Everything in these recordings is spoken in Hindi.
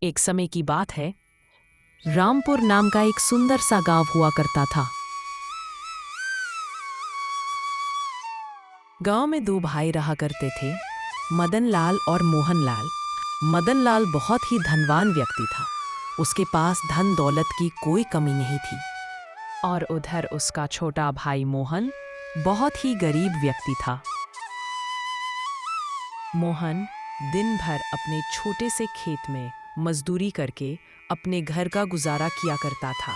एक समय की बात है, रामपुर नाम का एक सुंदर सा गांव हुआ करता था। गांव में दो भाई रहा करते थे, मदन लाल और मोहन लाल। मदन लाल बहुत ही धनवान व्यक्ति था। उसके पास धन दौलत की कोई कमी नहीं थी। और उधर उसका छोटा भाई मोहन बहुत ही गरीब व्यक्ति था। मोहन दिन भर अपने छोटे से खेत में मजदूरी करके अपने घर का गुजारा किया करता था।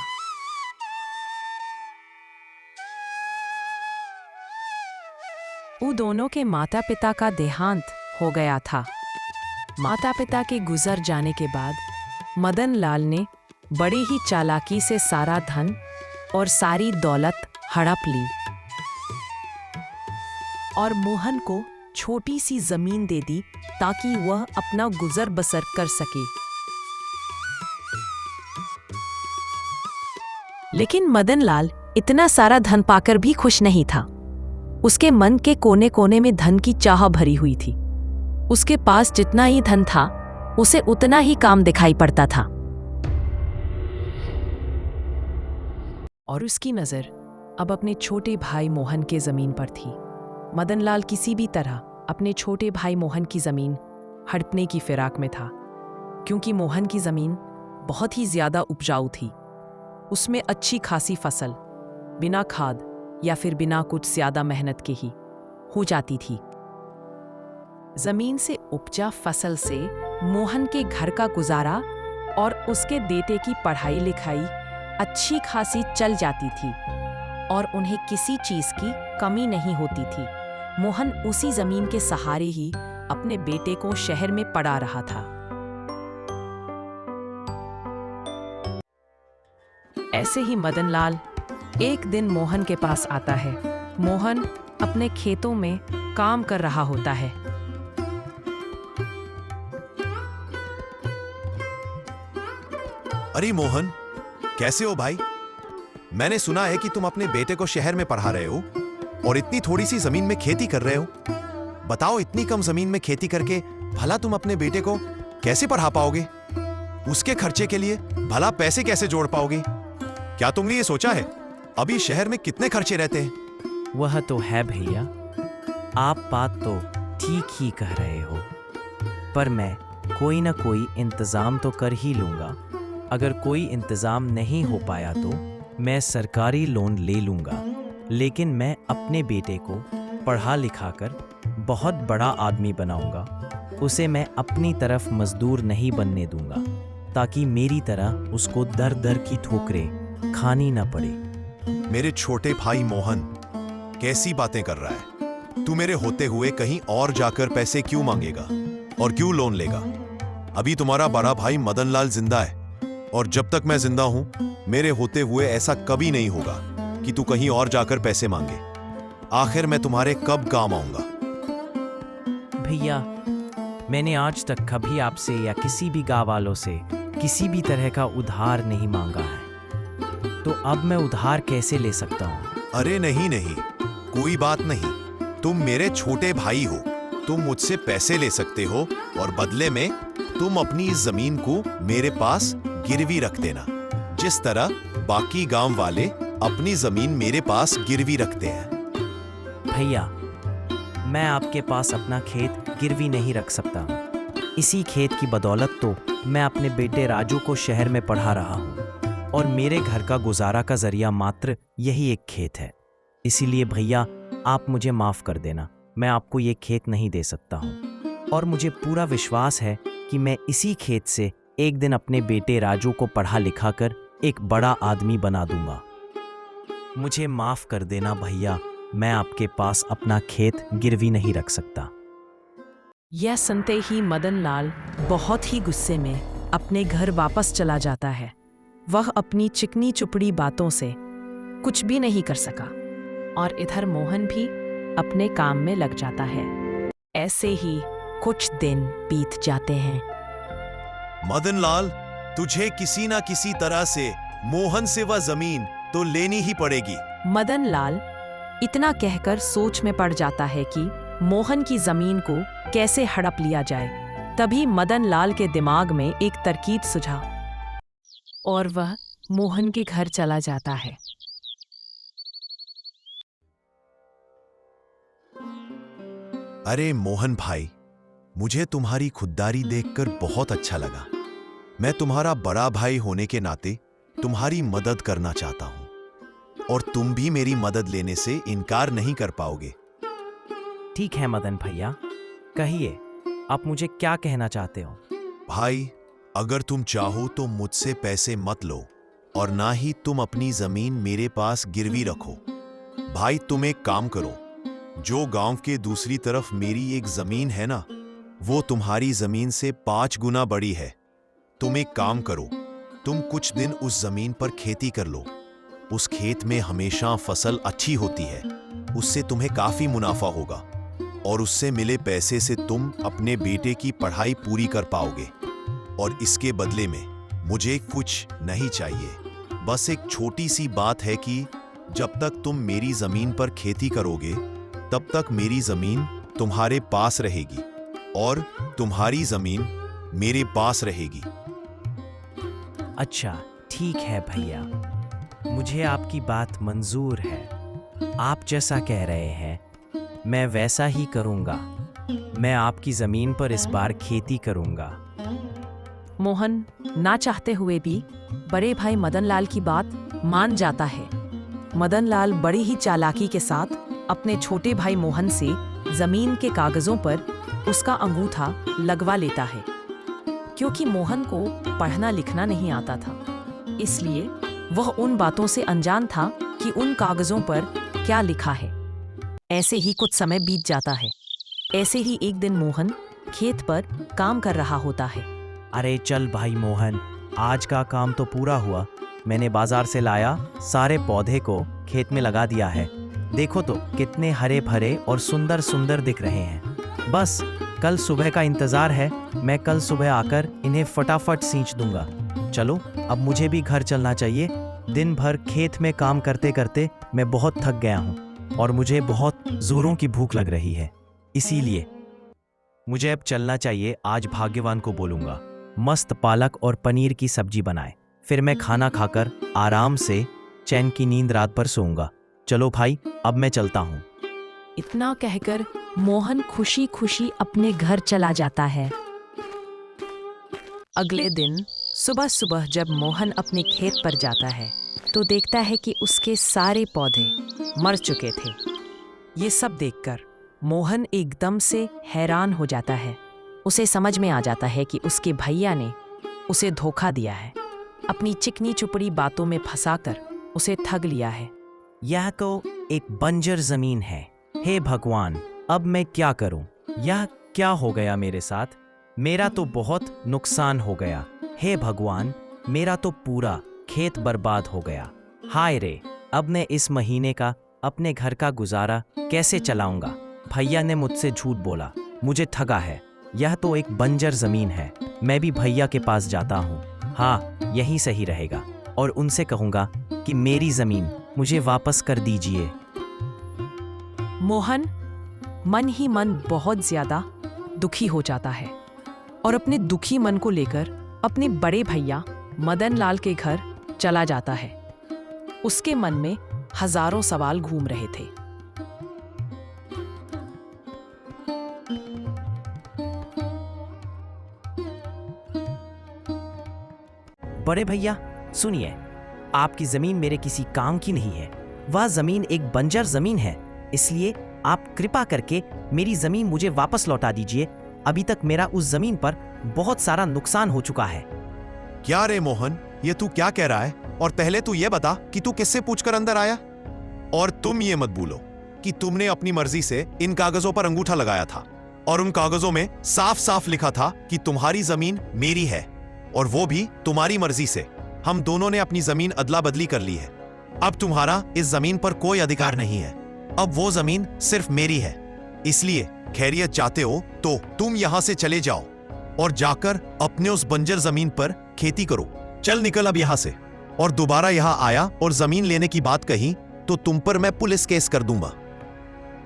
वो दोनों के माता पिता का देहांत हो गया था। माता पिता के गुजर जाने के बाद मदन लाल ने बड़ी ही चालाकी से सारा धन और सारी दौलत हड़प ली और मोहन को छोटी सी जमीन दे दी ताकि वह अपना गुजर बसर कर सके। लेकिन मदन लाल इतना सारा धन पाकर भी खुश नहीं था। उसके मन के कोने कोने में धन की चाह भरी हुई थी। उसके पास जितना ही धन था, उसे उतना ही काम दिखाई पड़ता था। और उसकी नजर अब अपने छोटे भाई मोहन के जमीन पर थी। मदन लाल किसी भी तरह अपने छोटे भाई मोहन की जमीन हड़पने की फिराक में था, क्योंकि मोहन की जमीन बहुत ही ज्यादा उपजाऊ थी। उसमें अच्छी खासी फसल बिना खाद या फिर बिना कुछ ज्यादा मेहनत के ही हो जाती थी। जमीन से उपजा फसल से मोहन के घर का गुजारा और उसके बेटे की पढ़ाई लिखाई अच्छी खासी चल जाती थी और उन्हें किसी चीज की कमी नहीं होती थी। मोहन उसी जमीन के सहारे ही अपने बेटे को शहर में पढ़ा रहा था। ऐसे ही मदन लाल एक दिन मोहन के पास आता है। मोहन अपने खेतों में काम कर रहा होता है। अरे मोहन, कैसे हो भाई? मैंने सुना है कि तुम अपने बेटे को शहर में पढ़ा रहे हो और इतनी थोड़ी सी जमीन में खेती कर रहे हो। बताओ, इतनी कम जमीन में खेती करके भला तुम अपने बेटे को कैसे पढ़ा पाओगे? उसके खर्चे के लिए भला पैसे कैसे जोड़ पाओगे? क्या तुमने ये सोचा है अभी शहर में कितने खर्चे रहते हैं? वह तो है भैया, आप बात तो ठीक ही कह रहे हो, पर मैं कोई ना कोई इंतजाम तो कर ही लूंगा। अगर कोई इंतजाम नहीं हो पाया तो मैं सरकारी लोन ले लूंगा, लेकिन मैं अपने बेटे को पढ़ा लिखा कर बहुत बड़ा आदमी बनाऊंगा। उसे मैं अपनी तरफ मजदूर नहीं बनने दूंगा, ताकि मेरी तरह उसको दर दर की ठोकरें खानी ना पड़े। मेरे छोटे भाई मोहन, कैसी बातें कर रहा है? तू मेरे होते हुए कहीं और जाकर पैसे क्यों मांगेगा और क्यों लोन लेगा? अभी तुम्हारा बड़ा भाई मदन लाल जिंदा है और जब तक मैं जिंदा हूं, मेरे होते हुए ऐसा कभी नहीं होगा कि तू कहीं और जाकर पैसे मांगे। आखिर मैं तुम्हारे कब काम आऊंगा? भैया, मैंने आज तक कभी आपसे या किसी भी गांव वालों से किसी भी तरह का उधार नहीं मांगा है, तो अब मैं उधार कैसे ले सकता हूँ? अरे नहीं नहीं, कोई बात नहीं। तुम मेरे छोटे भाई हो, तुम मुझसे पैसे ले सकते हो और बदले में तुम अपनी इस जमीन को मेरे पास गिरवी रख देना, जिस तरह बाकी गांव वाले अपनी जमीन मेरे पास गिरवी रखते हैं। भैया, मैं आपके पास अपना खेत गिरवी नहीं रख सकता हूँ। इसी खेत की बदौलत तो मैं अपने बेटे राजू को शहर में पढ़ा रहा हूँ और मेरे घर का गुजारा का जरिया मात्र यही एक खेत है। इसीलिए भैया, आप मुझे माफ कर देना, मैं आपको ये खेत नहीं दे सकता हूँ। और मुझे पूरा विश्वास है कि मैं इसी खेत से एक दिन अपने बेटे राजू को पढ़ा लिखा कर एक बड़ा आदमी बना दूंगा। मुझे माफ कर देना भैया, मैं आपके पास अपना खेत गिरवी नहीं रख सकता। यह सुनते ही मदन लाल बहुत ही गुस्से में अपने घर वापस चला जाता है। वह अपनी चिकनी चुपड़ी बातों से कुछ भी नहीं कर सका और इधर मोहन भी अपने काम में लग जाता है। ऐसे ही कुछ दिन बीत जाते हैं। मदन लाल, तुझे किसी ना किसी तरह से मोहन से वह जमीन तो लेनी ही पड़ेगी। मदन लाल इतना कहकर सोच में पड़ जाता है कि मोहन की जमीन को कैसे हड़प लिया जाए। तभी मदन लाल के दिमाग में एक तरकीब सुझा और वह मोहन के घर चला जाता है। अरे मोहन भाई, मुझे तुम्हारी खुददारी देखकर बहुत अच्छा लगा। मैं तुम्हारा बड़ा भाई होने के नाते तुम्हारी मदद करना चाहता हूं और तुम भी मेरी मदद लेने से इनकार नहीं कर पाओगे। ठीक है मदन भैया, कहिए आप मुझे क्या कहना चाहते हो। भाई, अगर तुम चाहो तो मुझसे पैसे मत लो और ना ही तुम अपनी जमीन मेरे पास गिरवी रखो। भाई, तुम एक काम करो, जो गांव के दूसरी तरफ मेरी एक जमीन है ना, वो तुम्हारी जमीन से 5 गुना बड़ी है। तुम एक काम करो, तुम कुछ दिन उस जमीन पर खेती कर लो। उस खेत में हमेशा फसल अच्छी होती है, उससे तुम्हें काफी मुनाफा होगा और उससे मिले पैसे से तुम अपने बेटे की पढ़ाई पूरी कर पाओगे। और इसके बदले में मुझे कुछ नहीं चाहिए, बस एक छोटी सी बात है कि जब तक तुम मेरी जमीन पर खेती करोगे तब तक मेरी जमीन तुम्हारे पास रहेगी और तुम्हारी जमीन मेरे पास रहेगी। अच्छा ठीक है भैया, मुझे आपकी बात मंजूर है। आप जैसा कह रहे हैं मैं वैसा ही करूंगा। मैं आपकी जमीन पर इस बार खेती करूंगा। मोहन ना चाहते हुए भी बड़े भाई मदन लाल की बात मान जाता है। मदन लाल बड़ी ही चालाकी के साथ अपने छोटे भाई मोहन से जमीन के कागजों पर उसका अंगूठा लगवा लेता है। क्योंकि मोहन को पढ़ना लिखना नहीं आता था, इसलिए वह उन बातों से अनजान था कि उन कागजों पर क्या लिखा है। ऐसे ही कुछ समय बीत जाता है। ऐसे ही एक दिन मोहन खेत पर काम कर रहा होता है। अरे चल भाई मोहन, आज का काम तो पूरा हुआ। मैंने बाजार से लाया सारे पौधे को खेत में लगा दिया है। देखो तो कितने हरे भरे और सुंदर सुंदर दिख रहे हैं। बस कल सुबह का इंतजार है। मैं कल सुबह आकर इन्हें फटाफट सींच दूंगा। चलो अब मुझे भी घर चलना चाहिए। दिन भर खेत में काम करते करते मैं बहुत थक गया हूँ और मुझे बहुत जोरों की भूख लग रही है। इसीलिए मुझे अब चलना चाहिए। आज भाग्यवान को बोलूंगा मस्त पालक और पनीर की सब्जी बनाए, फिर मैं खाना खाकर आराम से चैन की नींद रात भर सोऊंगा। चलो भाई, अब मैं चलता हूँ। इतना कहकर मोहन खुशी खुशी अपने घर चला जाता है। अगले दिन सुबह सुबह जब मोहन अपने खेत पर जाता है तो देखता है कि उसके सारे पौधे मर चुके थे। ये सब देखकर मोहन एकदम से हैरान हो जाता है। उसे समझ में आ जाता है कि उसके भैया ने उसे धोखा दिया है, अपनी चिकनी चुपड़ी बातों में फंसाकर उसे ठग लिया है। यह तो एक बंजर जमीन है। हे भगवान, अब मैं क्या करूं? यह क्या हो गया मेरे साथ? मेरा तो बहुत नुकसान हो गया। हे भगवान, मेरा तो पूरा खेत बर्बाद हो गया। हाय रे, अब मैं इस महीने का अपने घर का गुजारा कैसे चलाऊंगा? भैया ने मुझसे झूठ बोला, मुझे ठगा है। यह तो एक बंजर जमीन है। मैं भी भैया के पास जाता हूँ। हाँ, यही सही रहेगा और उनसे कहूंगा कि मेरी जमीन मुझे वापस कर दीजिए। मोहन मन ही मन बहुत ज्यादा दुखी हो जाता है और अपने दुखी मन को लेकर अपने बड़े भैया मदन लाल के घर चला जाता है। उसके मन में हजारों सवाल घूम रहे थे। बड़े भैया सुनिए, आपकी जमीन मेरे किसी काम की नहीं है। वह जमीन एक बंजर जमीन है, इसलिए आप कृपा करके मेरी जमीन मुझे वापस लौटा दीजिए। अभी तक मेरा उस जमीन पर बहुत सारा नुकसान हो चुका है। क्या रे मोहन, ये तू क्या कह रहा है? और पहले तू ये बता कि तू किससे पूछकर अंदर आया? और तुम ये मत भूलो कि तुमने अपनी मर्जी से इन कागजों पर अंगूठा लगाया था और उन कागजों में साफ साफ लिखा था कि तुम्हारी जमीन मेरी है और वो भी तुम्हारी मर्जी से। हम दोनों ने अपनी जमीन अदला बदली कर ली है। अब तुम्हारा इस जमीन पर कोई अधिकार नहीं है। अब वो जमीन सिर्फ मेरी है। इसलिए खैरियत चाहते हो तो तुम यहां से चले जाओ और जाकर अपने उस बंजर जमीन पर खेती करो। चल निकल अब यहां से। और दोबारा यहां आया और जमीन लेने की बात कही तो तुम पर मैं पुलिस केस कर दूंगा।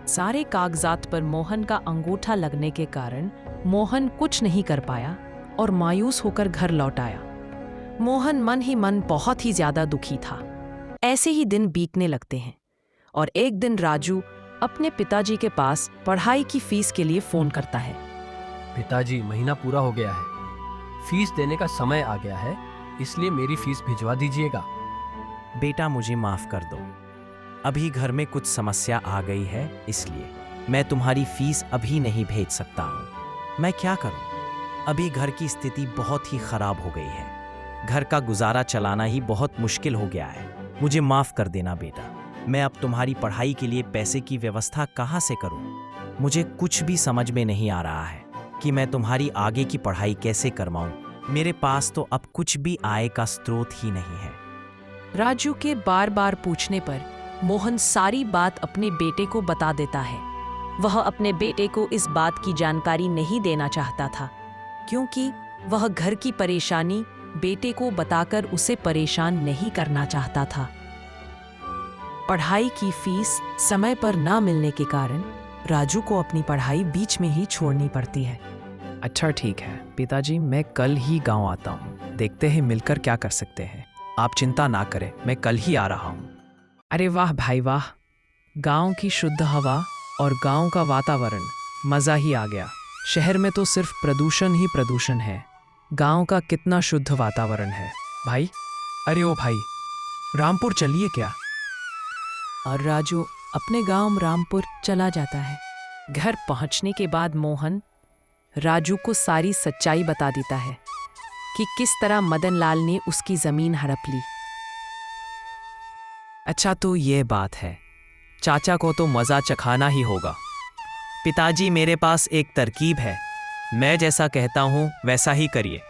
सारे कागजात पर मोहन का अंगूठा लगने के कारण मोहन कुछ नहीं कर पाया और मायूस होकर घर लौट आया। मोहन मन ही मन बहुत ही ज्यादा दुखी था। ऐसे ही दिन बीतने लगते हैं और एक दिन राजू अपने पिताजी के पास पढ़ाई की फीस के लिए फोन करता है। पिताजी, महीना पूरा हो गया है, फीस देने का समय आ गया है, इसलिए मेरी फीस भिजवा दीजिएगा। बेटा मुझे माफ कर दो, अभी घर में कुछ समस्या आ गई है, इसलिए मैं तुम्हारी फीस अभी नहीं भेज सकता हूँ। मैं क्या करूँ, अभी घर की स्थिति बहुत ही खराब हो गई है, घर का गुजारा चलाना ही बहुत मुश्किल हो गया है। मुझे माफ कर देना बेटा, मैं अब तुम्हारी पढ़ाई के लिए पैसे की व्यवस्था कहाँ से करूँ? मुझे कुछ भी समझ में नहीं आ रहा है कि मैं तुम्हारी आगे की पढ़ाई कैसे करवाऊँ। मेरे पास तो अब कुछ भी आय का स्रोत ही नहीं है। राजू के बार बार पूछने पर मोहन सारी बात अपने बेटे को बता देता है। वह अपने बेटे को इस बात की जानकारी नहीं देना चाहता था, क्योंकि वह घर की परेशानी बेटे को बताकर उसे परेशान नहीं करना चाहता था। पढ़ाई की फीस समय पर ना मिलने के कारण राजू को अपनी पढ़ाई बीच में ही छोड़नी पड़ती है। अच्छा ठीक है पिताजी, मैं कल ही गांव आता हूँ, देखते हैं मिलकर क्या कर सकते हैं। आप चिंता ना करें, मैं कल ही आ रहा हूँ। अरे वाह भाई वाह, गांव की शुद्ध हवा और गांव का वातावरण, मज़ा ही आ गया। शहर में तो सिर्फ प्रदूषण ही प्रदूषण है, गांव का कितना शुद्ध वातावरण है। भाई, अरे ओ भाई, रामपुर चलिए क्या? और राजू अपने गांव रामपुर चला जाता है। घर पहुंचने के बाद मोहन राजू को सारी सच्चाई बता देता है कि किस तरह मदन लाल ने उसकी जमीन हड़प ली। अच्छा तो ये बात है, चाचा को तो मज़ा चखाना ही होगा। पिताजी मेरे पास एक तरकीब है, मैं जैसा कहता हूँ वैसा ही करिए।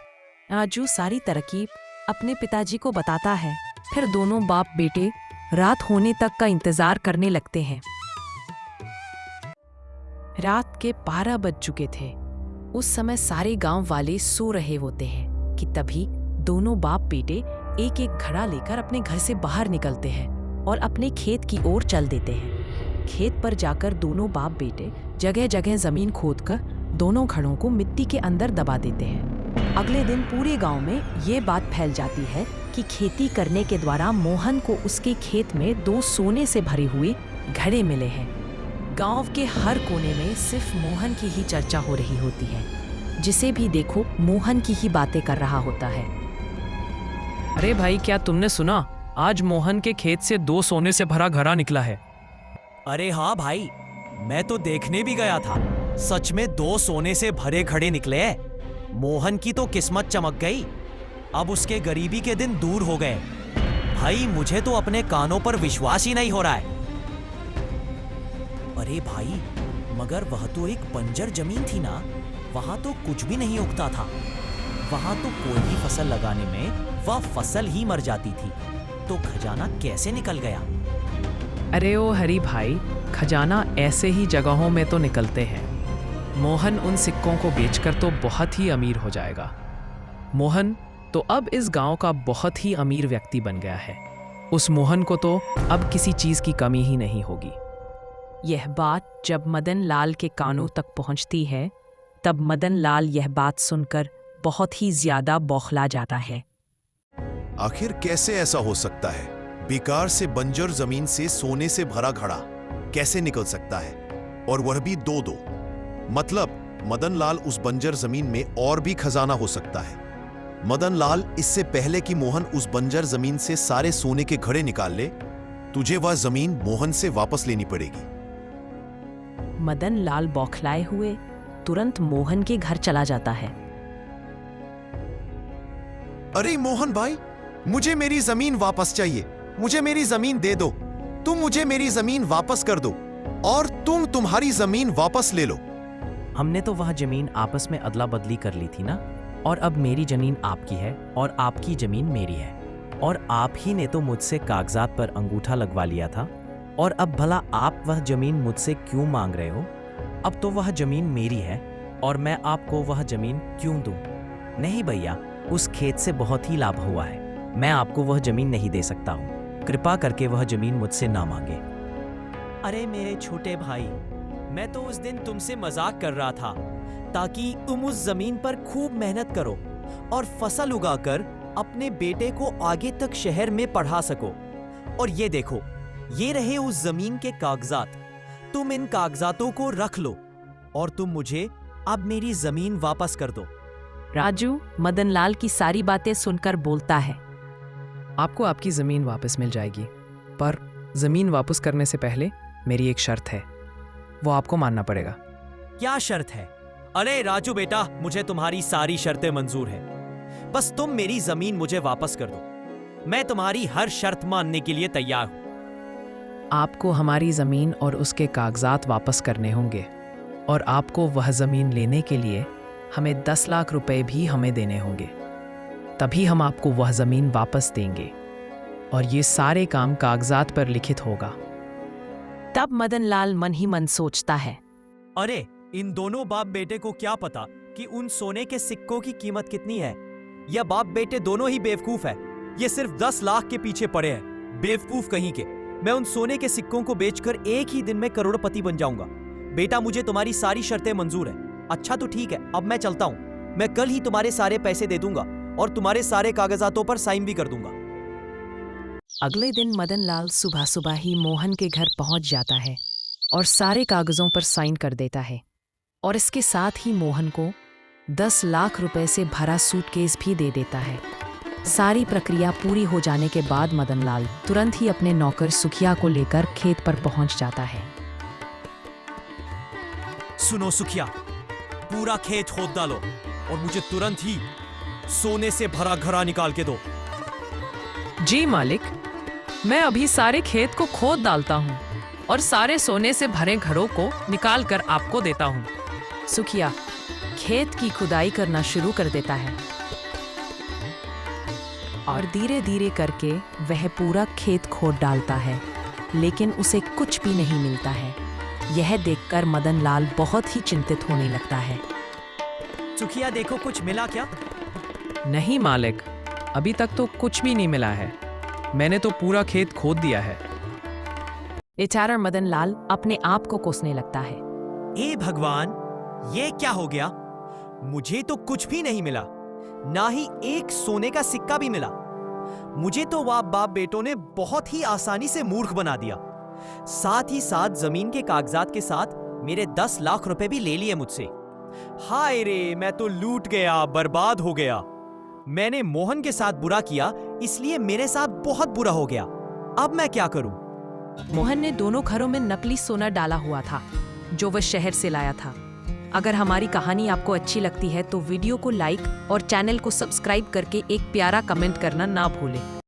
राजू सारी तरकीब अपने पिताजी को बताता है। फिर दोनों बाप बेटे रात होने तक का इंतजार करने लगते हैं। रात के 12 बज चुके थे। उस समय सारे गांव वाले सो रहे होते हैं कि तभी दोनों बाप बेटे एक एक घड़ा लेकर अपने घर से बाहर निकलते हैं और अपने खेत की ओर चल देते हैं। खेत पर जाकर दोनों बाप बेटे जगह जगह जमीन खोदकर दोनों घड़ों को मिट्टी के अंदर दबा देते हैं। अगले दिन पूरे गांव में ये बात फैल जाती है कि खेती करने के द्वारा मोहन को उसके खेत में 2 सोने से भरे हुए घड़े मिले हैं। गांव के हर कोने में सिर्फ मोहन की ही चर्चा हो रही होती है। जिसे भी देखो मोहन की ही बातें कर रहा होता है। अरे भाई, क्या तुमने सुना? आज मोहन के खेत से 2 सोने से भरा घड़ा निकला है। अरे हाँ भाई, मैं तो देखने भी गया था, सच में 2 सोने से भरे घड़े निकले हैं। मोहन की तो किस्मत चमक गई, अब उसके गरीबी के दिन दूर हो गए। भाई मुझे तो अपने कानों पर विश्वास ही नहीं हो रहा है। अरे भाई, मगर वह तो एक बंजर जमीन थी ना, वहां तो कुछ भी नहीं उगता था। वहां तो कोई भी फसल लगाने में वह फसल ही मर जाती थी, तो खजाना कैसे निकल गया? अरे ओ हरी भाई, खजाना ऐसे ही जगहों में तो निकलते हैं। मोहन उन सिक्कों को बेचकर तो बहुत ही अमीर हो जाएगा। मोहन तो अब इस गांव का बहुत ही अमीर व्यक्ति बन गया है। उस मोहन को तो अब किसी चीज की कमी ही नहीं होगी। यह बात जब मदन लाल के कानों तक पहुंचती है, तब मदन लाल यह बात सुनकर बहुत ही ज्यादा बौखला जाता है। आखिर कैसे ऐसा हो सकता है? बेकार से बंजर जमीन से सोने से भरा घड़ा कैसे निकल सकता है? और वह भी 2-2। मतलब मदन लाल उस बंजर जमीन में और भी खजाना हो सकता है। मदन लाल, इससे पहले कि मोहन उस बंजर जमीन से सारे सोने के घड़े निकाल ले, तुझे वह जमीन मोहन से वापस लेनी पड़ेगी। मदन लाल बौखलाए हुए तुरंत मोहन के घर चला जाता है। अरे मोहन भाई, मुझे मेरी जमीन वापस चाहिए। मुझे मेरी जमीन दे दो। तुम मुझे मेरी जमीन वापस कर दो और तुम तुम्हारी जमीन वापस ले लो। हमने तो वह जमीन आपस में अदला बदली कर ली थी ना, और अब मेरी जमीन आपकी है और आपकी जमीन मेरी है, और आप ही ने तो मुझसे कागजात पर अंगूठा लगवा लिया था, और अब भला आप वह जमीन मुझसे क्यों मांग रहे हो? अब तो वह जमीन मेरी है और मैं आपको वह जमीन क्यों दूं? नहीं भैया, उस खेत से बहुत ही लाभ हुआ है, मैं आपको वह जमीन नहीं दे सकता हूँ। कृपा करके वह जमीन मुझसे ना मांगे। अरे मेरे छोटे भाई, मैं तो उस दिन तुमसे मजाक कर रहा था, ताकि तुम उस जमीन पर खूब मेहनत करो और फसल उगाकर अपने बेटे को आगे तक शहर में पढ़ा सको। और ये देखो, ये रहे उस जमीन के कागजात। तुम इन कागजातों को रख लो और तुम मुझे अब मेरी जमीन वापस कर दो। राजू मदनलाल की सारी बातें सुनकर बोलता है। आपको आपकी ज़मीन वापस मिल जाएगी, पर ज़मीन वापस करने से पहले मेरी एक शर्त है, वो आपको मानना पड़ेगा। क्या शर्त है? अरे राजू बेटा, मुझे तुम्हारी सारी शर्तें मंजूर है। बस तुम मेरी जमीन मुझे वापस कर दो। मैं तुम्हारी हर शर्त मानने के लिए तैयार हूं। आपको हमारी ज़मीन और उसके कागजात वापस करने होंगे, और आपको वह ज़मीन लेने के लिए हमें 10 लाख रुपए भी हमें देने होंगे। तभी हम आपको वह ज़मीन वापस देंगे, और ये सारे काम कागजात पर लिखित होगा। तब मदनलाल मन ही मन सोचता है, अरे इन दोनों बाप बेटे को क्या पता कि उन सोने के सिक्कों की कीमत कितनी है। यह बाप बेटे दोनों ही बेवकूफ है। ये सिर्फ 10 लाख के पीछे पड़े हैं, बेवकूफ कहीं के। मैं उन सोने के सिक्कों को बेचकर एक ही दिन में करोड़पति बन जाऊंगा। बेटा, मुझे तुम्हारी सारी शर्तें मंजूर है। अच्छा तो ठीक है, अब मैं चलता हूं। मैं कल ही तुम्हारे सारे पैसे दे दूंगा और तुम्हारे सारे कागजातों पर साइन भी कर दूंगा। अगले दिन मदनलाल सुबह सुबह ही मोहन के घर पहुंच जाता है और सारे कागजों पर साइन कर देता है, और इसके साथ ही मोहन को 10 लाख रुपए से भरा सूटकेस भी दे देता है। सारी प्रक्रिया पूरी हो जाने के बाद मदनलाल तुरंत ही अपने नौकर सुखिया को लेकर खेत पर पहुंच जाता है। सुनो सुखिया, पूरा खेत खोद डालो और मुझे तुरंत ही सोने से भरा घड़ा निकाल के दो। जी मालिक, मैं अभी सारे खेत को खोद डालता हूँ और सारे सोने से भरे घड़ों को निकाल कर आपको देता हूँ। सुखिया खेत की खुदाई करना शुरू कर देता है और धीरे धीरे करके वह पूरा खेत खोद डालता है, लेकिन उसे कुछ भी नहीं मिलता है। यह देखकर मदनलाल बहुत ही चिंतित होने लगता है। सुखिया देखो, कुछ मिला क्या? नहीं मालिक, अभी तक तो कुछ भी नहीं मिला है। मैंने तो पूरा खेत खोद दिया है। बेचारा मदनलाल अपने आप को कोसने लगता है। हे भगवान, ये क्या हो गया? मुझे तो कुछ भी नहीं मिला, ना ही एक सोने का सिक्का भी मिला। मुझे तो वाह बाप बेटों ने बहुत ही आसानी से मूर्ख बना दिया। साथ ही साथ जमीन के कागजात के साथ मेरे 10 लाख रुपए भी ले लिए मुझसे। हाय रे, मैं तो लूट गया, बर्बाद हो गया। मैंने मोहन के साथ बुरा किया, इसलिए मेरे साथ बहुत बुरा हो गया। अब मैं क्या करूं? मोहन ने दोनों घरों में नकली सोना डाला हुआ था जो वह शहर से लाया था। अगर हमारी कहानी आपको अच्छी लगती है तो वीडियो को लाइक और चैनल को सब्सक्राइब करके एक प्यारा कमेंट करना ना भूलें।